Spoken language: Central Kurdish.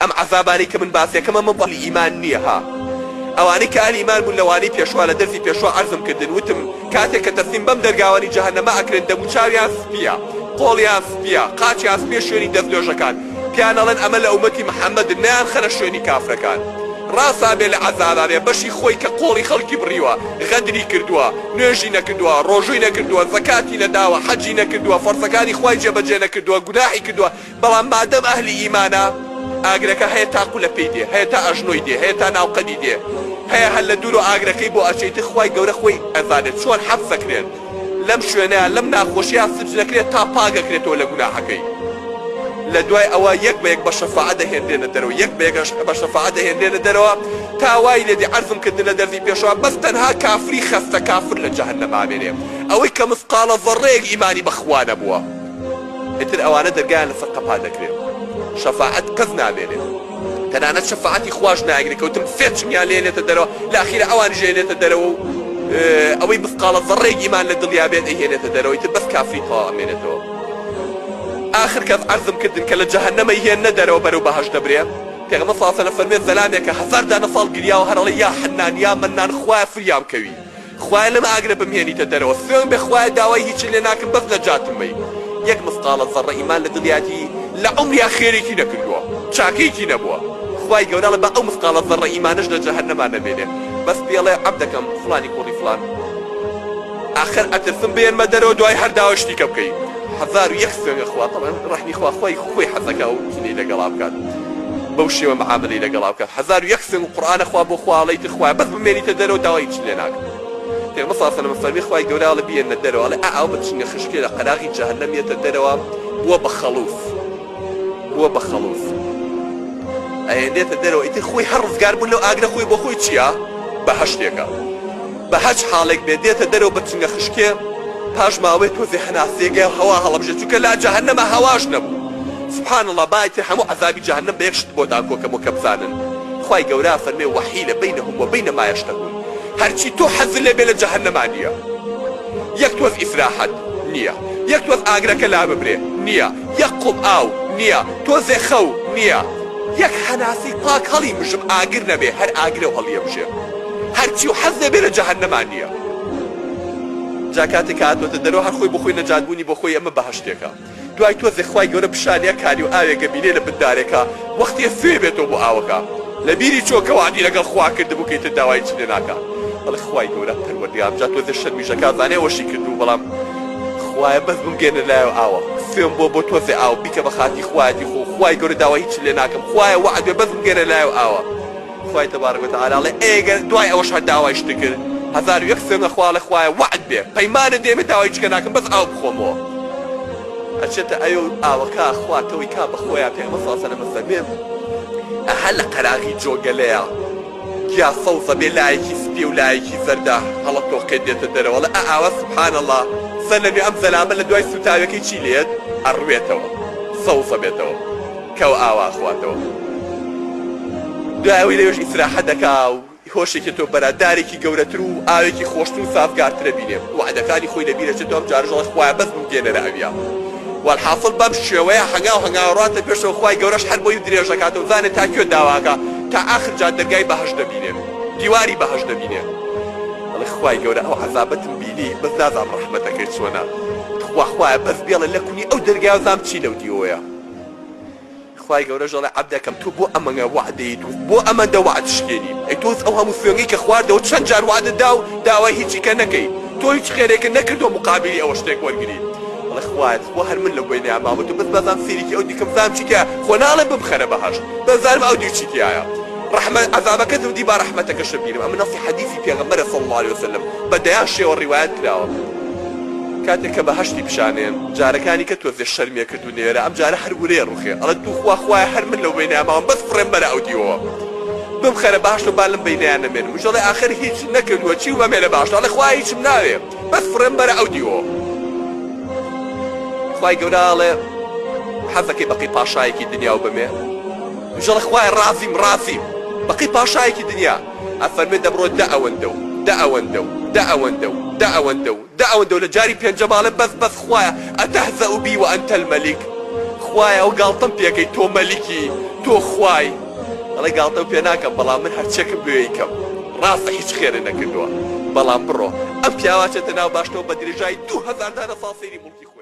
ئەم عەزابانەی کە من باسیەکەمە من بەڵی ئیمان نییە ها ئەوانەی کە ئەهلی ئیمان بوون لەوانەی پێشوا لە دەرسی پێشوا عەرزم کردن وتم کاتێک کە تەسلیم بەم دەرگاوانی جەهەنەمە ئەکرێن دەموچاویان سپیە قۆڵیان سپیە قاچیان سپیە شوێنی دەستنوێژەکان پیان ئەڵێن ئەمە لە ئومەتی محەممەدن نەیان خەنە شوێنی کافرەکان ڕاستا بێ لە عەزابا بێ بەشی خۆی کە قۆڵی خەڵکی بڕیوە غەدری کردووە نوێژی نەکردووە ڕۆژووی نەکردووە زەکاتی نەداوە حەجی نەکردووە فەرزەکانی خوای جێبەجێ نەکردووە گوناحی کردووە بەڵام مادەم ئەهلی ئیمانە ئاگرەکە هەیە تا قولە پێی دێ هەیە تا ئەژنۆی دێ هەیە تا ناوقەدی دێ هەیە هەر لە دوور و ئاگرەکەی بۆ ئەچێتە خوای گەورە خۆی ئەزانێت چۆن حەبس ئەکرێن لەم شوێنەیە لەم ناخۆشیە سبز نەکرێت تا پاگەکرێتەوە لە گوناحەکەی لە دوای ئەوە یەک بە یەک بە شەفاعەت دەهێنرێنە دەرەوە یەک بە یەک بە شەفاعەت دەهێنرێنە دەرەوە تا وای لێدی عەرزم کردن لە دەرزی پێشەوە بەس تەنها کافری خەستە کافر لە جەهەنەما بێنێ ئەوەی کە مسقالە ذەڕەیەک ئیمانی بەخوا نەبووە ئیتر ئەوانە دەرگایان لەسەر قەپا دەکرێت شەفاعەت کەس نابێنێت تەنانەت شەفاعەتی خواش ناگرێت کەوتم فێچمیان لێنێتە دەرەوە لە ئەخیرە ئەوانی ژێنێتە دەرەوە و ئەوەی مسقالە ذەڕەیەک ئیمان لە دڵیا بێت ئەهێنێتە دەرەوە ئیتر بەس کافری تەواو ئەمێنێتەوە آخر کەس عەرزم کردن کە لە جەهەنەمە هێننە دەرەوە بەرەو بەهەشت دەبرێ پێغەمبەر صلی الله علیه و فەرمێت زەلامێکە 1000 دانە ساڵ گریاوە هەر ئەڵێ یا حەنان یا مەنان خوایە فریام کەوی خوایە لەم ئاگرە بمهێنیتە دەرەوە سوێن بێ خوایە داوای هیچ لێ ناکەم بەس نەجاتم بی یەک مسقالە ذەڕە ئیمان لە دڵیاتی لە عومریا خێرێکی نەکردووە چاکەیەکی نەبووە خوای گەورە بە ئەو مسقالە ذەڕە ئیمانش لە جەهەنەما نەبێنێ بەس پێڵێ عەبدەکەم فڵانی کوڕی فڵان آخر ئەترسم بێنمە دەرەوە دوای هەر داوای شتێکە بکەی 1001 سوێنگە خوا طبعا ڕەحمی خوا خۆی حەزەکە و کینەی لەگەڵا بکات بەو شێوە معاملەی لەگەڵا بکات 1001 سوێنگ و قورئانە خوا بۆ خواڵەیتر خوایە بەس بمێنیتە دەرەوە داوای هیچ لێ ناکەم پێغەمبەر صلی الله علیه و فەرمی خوای گەورە ئەڵێ بێنە دەرەوە ئەڵێ ئەو بچنە خشکێ لە قەراغی جەهەنەمیەتە دەرەوە بووە بە خەڵوف ئەهێنێتە دەرەوە ئیتر خۆی هەر ڕزگار بوون لەو ئاگرە خۆی بۆ خۆی چییە بەهەشتێکە بە هەچ حاڵێک بێ دێتە دەرەوە بچنە خشکێ پاش ماوەی تۆزی هەناسێگە هەوا هەڵەبژێت چونکە لا جەهەنەمە هەواش نەبوو سبحان الله بايتر هەموو عەزابی جەهەنەم بە یەک شت بۆ داکۆکەمەوە کە بزانن خوای گەورە فەرمێ وەحیلە بەینەهم وبەین ما یەشتەهون هەرچی تۆ حەزت لێ بێ لە جەهەنەما نییە یەک تۆز ئیسراحەت نییە یەک تۆز ئاگرەکە لا ببرێ نییە یەک قوب ئاو نییە تۆزێ خەو نییە یەک هەناسی پاک هەڵی مژم ئاگر نەبێ هەر ئاگرە و هەڵیە بژێ هەرچی و حەز لێ بێ لە جەهەنەما نییە جا کاتێک هاتوۆتە دەرەوە هەر خۆی بۆ خۆی نەجاتبوونی بۆ خۆی ئەمە بەهەشتێکە دوای تۆزێ خوای گەورە پیشانیە کاری و ئاوێگە بینێ لە بندارێکە وەختیە سوێ بێتەوە بۆ ئاوەکە لە بیری چۆکە وعدی لەگەڵ خوا کردبوو کەیتە داوای چ لێ ناکات بەڵێ خوای گەورە پەروەردگارم جا تۆزێ شەرمیژەکە زانێ وەشی کردو بەڵام خوایە بەس بمگەێنە لایەوە ئاوە سوێم بۆ تۆزێ ئاو بیکە بە خاتی خوایەتی خۆ خوای گەورە داوای هیچ لێ ناکەم خوایە وعد بێ بەس بمگەێنە لایەوە ئاوە خوای تەبارەک و تەعالی ئەڵێ ئێگەر دوای ئەوەش هەر داوای شت کرد 1001 سوێنگە خوا لە خوایە وعد بێ پەیمانە دێمێ داوای چکە ناکەم بەس ئاو بخۆمەوە ئەچێتە ئەوێ ئاوەکە خواتەوەی کا بە خۆیان پێغەمبەر صلی الله علیه و سەلەم فەرمێ ئەهە لە قەراغی جۆگەلەیە گیا سەوزە بێ لایەکی سپی و لایەکی زەردە هەڵە تۆقێت دێتە دەرەوە لە ئاوە سبحان الله سەلەمی ئەم زەلامە لە دوای سوتاوەکەی چی لێت ئەڕوێتەوە سەوزە بێتەوە کەو ئاوا خواتەوە دوای ئەوەی لەوێش ئیسراحەت دەکا و هۆشێکی تۆ بەرادارێکی گەورەتر و ئاوێکی خۆشتر و سافگارترە بینێ وعدەکانی خۆی لەبیرەچێت ئەم جارژەڵی خوایە بەس بمگێنەرە ئەویا والحاصل بەم شێوەیە هەنگاوڕاتە پێشەوە خوای گەورەش هەر بۆی درێژەکاتەوە زانێت تا کوێ داواکە تا ئاخر جا دەرگای بەهەشت دەبینێ دیواری بەهەشت دەبینێ دەڵێ خوای گەورە ئەو عەزابەتم بینی بەس نازانم ڕەحمەتەکەی چۆنە خوایە بەس بێڵێ لە کونی ئەو دەرگایە زانم چی لەو دیوەیە خوای گەورە ژەڵێ عەبدەکەم تۆ بۆ ئەمەنگە وعدەیت و بۆ ئەمەندە وعد شکێنی ئەی تۆز ئەو هەموو سوێنگەی کە خواردەوە چەند جار وعدت دا و داوای هیچیکە نەکەی تۆ هیچ خێرێکە نەکردۆ مقابلی ئەوە شتێک وەرگری دەڵێ خوایە بۆ هەر من لە گوێنەیە مامەوە تۆ بەس بەزانم سێریکی ئەو دیکەم زانم چیتیایە خۆ ناڵێم بمخەنە بەهەشت بەزانم ئەو دی چیتیایە ڕەحمەت عەزابەکەتم دی با ڕەحمەتەکەشە بیرم ئەمە نەسی حەدیثی پێغەمبەرە صلی الله علیه وسلم بەدەیان شێوە ڕیوایەت کراوە کاتێک کە بەهەشتی پیشانێن جارەکانی کە تۆزێ شەرمیە کردو نێرە ئەم جارە هەر گورەیە ڕوخێ ئەڵێ دوو خوایە هەر من لەو بینەیە ماوەم بەس فڕێم بەرە ئەو دیوەوە بمخەرە باشە با لەم بینەیان نەمێنم وژەڵێ ئاخر هیچ نەکردووە چی ومەمێ لە باشە ئەڵێ خوای هیچم ناوێ بەس فڕێم بەرە ئەو دیوەوە خوای گەورە ئەڵێ حەزەکەی بەقی پاشایەکی دنیا و بمێ وژەڵێ خوای ڕازیم بەقی پاشایەکی دنیا ئەفەرمێ دەبڕۆ دە ئەوەندە و لە جاری پێنجەماڵێ بەس خوایە ئەتەهزەء بی وأنت المەلیک خوایە ئەو گاڵتەم پێکەی تۆ مەلیکی تۆ خوای ئەڵێ گاڵتە و پێ ناکەم بەڵام من هەرچێکم بێیکەم ڕاستە هیچ خێرە نەکردووە بەڵام بڕۆ ئەم پیاوە چێتە ناو باشتەوە بە درێژایی 2000 دانە ساڵ سەیری موڵکی